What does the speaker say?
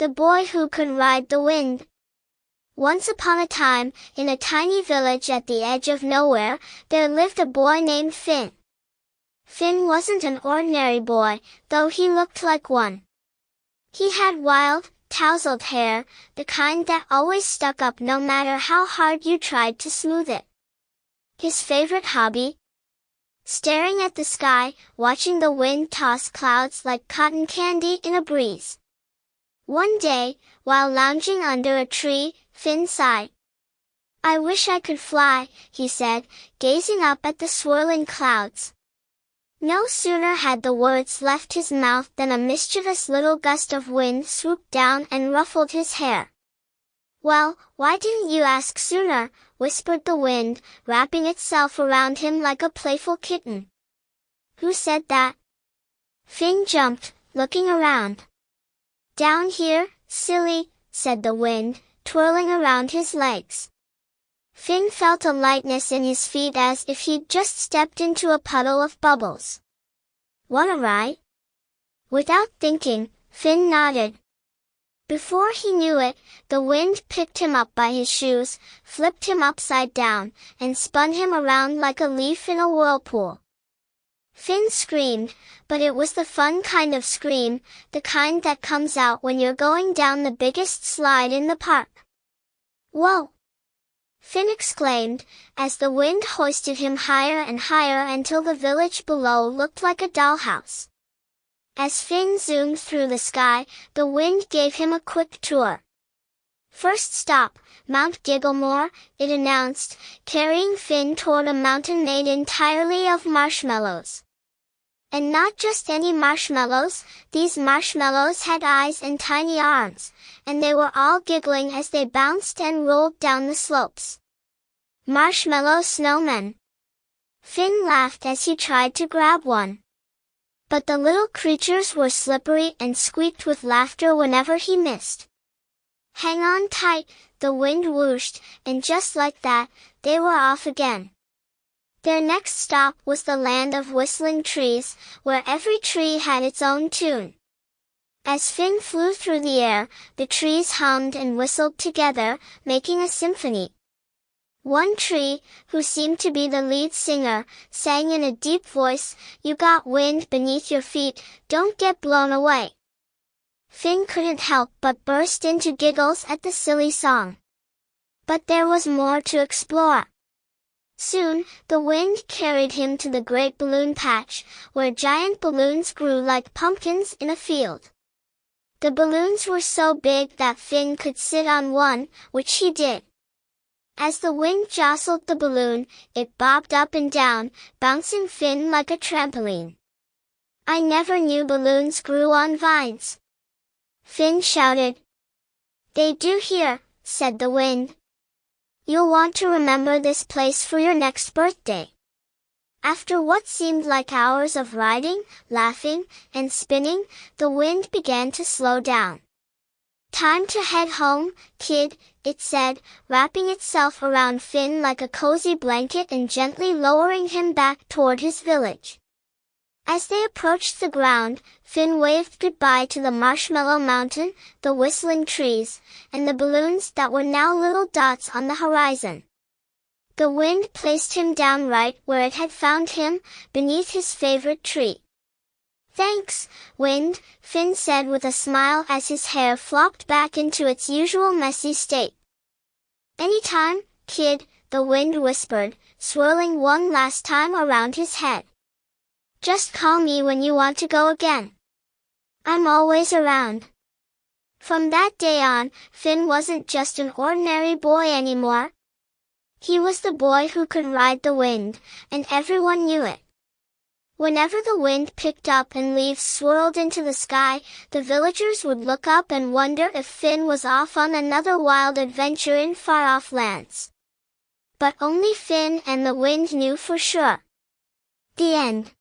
The boy who could ride the wind. Once upon a time, in a tiny village at the edge of nowhere, there lived a boy named Finn. Finn wasn't an ordinary boy, though he looked like one. He had wild, tousled hair, the kind that always stuck up no matter how hard you tried to smooth it. His favorite hobby? Staring at the sky, watching the wind toss clouds like cotton candy in a breeze. One day, while lounging under a tree, Finn sighed. "I wish I could fly," he said, gazing up at the swirling clouds. No sooner had the words left his mouth than a mischievous little gust of wind swooped down and ruffled his hair. "Well, why didn't you ask sooner?" whispered the wind, wrapping itself around him like a playful kitten. "Who said that?" Finn jumped, looking around. "Down here, silly," said the wind, twirling around his legs. Finn felt a lightness in his feet as if he'd just stepped into a puddle of bubbles. "Want a ride?" Without thinking, Finn nodded. Before he knew it, the wind picked him up by his shoes, flipped him upside down, and spun him around like a leaf in a whirlpool. Finn screamed, but it was the fun kind of scream, the kind that comes out when you're going down the biggest slide in the park. "Whoa!" Finn exclaimed, as the wind hoisted him higher and higher until the village below looked like a dollhouse. As Finn zoomed through the sky, the wind gave him a quick tour. "First stop, Mount Gigglemore," it announced, carrying Finn toward a mountain made entirely of marshmallows. And not just any marshmallows, these marshmallows had eyes and tiny arms, and they were all giggling as they bounced and rolled down the slopes. Marshmallow snowmen. Finn laughed as he tried to grab one. But the little creatures were slippery and squeaked with laughter whenever he missed. "Hang on tight," the wind whooshed, and just like that, they were off again. Their next stop was the land of whistling trees, where every tree had its own tune. As Finn flew through the air, the trees hummed and whistled together, making a symphony. One tree, who seemed to be the lead singer, sang in a deep voice, "You got wind beneath your feet, don't get blown away." Finn couldn't help but burst into giggles at the silly song. But there was more to explore. Soon, the wind carried him to the great balloon patch, where giant balloons grew like pumpkins in a field. The balloons were so big that Finn could sit on one, which he did. As the wind jostled the balloon, it bobbed up and down, bouncing Finn like a trampoline. "I never knew balloons grew on vines," Finn shouted. "They do here," said the wind. "You'll want to remember this place for your next birthday." After what seemed like hours of riding, laughing, and spinning, the wind began to slow down. "Time to head home, kid," it said, wrapping itself around Finn like a cozy blanket and gently lowering him back toward his village. As they approached the ground, Finn waved goodbye to the Marshmallow Mountain, the whistling trees, and the balloons that were now little dots on the horizon. The wind placed him down right where it had found him, beneath his favorite tree. "Thanks, wind," Finn said with a smile as his hair flopped back into its usual messy state. "Anytime, kid," the wind whispered, swirling one last time around his head. "Just call me when you want to go again. I'm always around." From that day on, Finn wasn't just an ordinary boy anymore. He was the boy who could ride the wind, and everyone knew it. Whenever the wind picked up and leaves swirled into the sky, the villagers would look up and wonder if Finn was off on another wild adventure in far-off lands. But only Finn and the wind knew for sure. The end.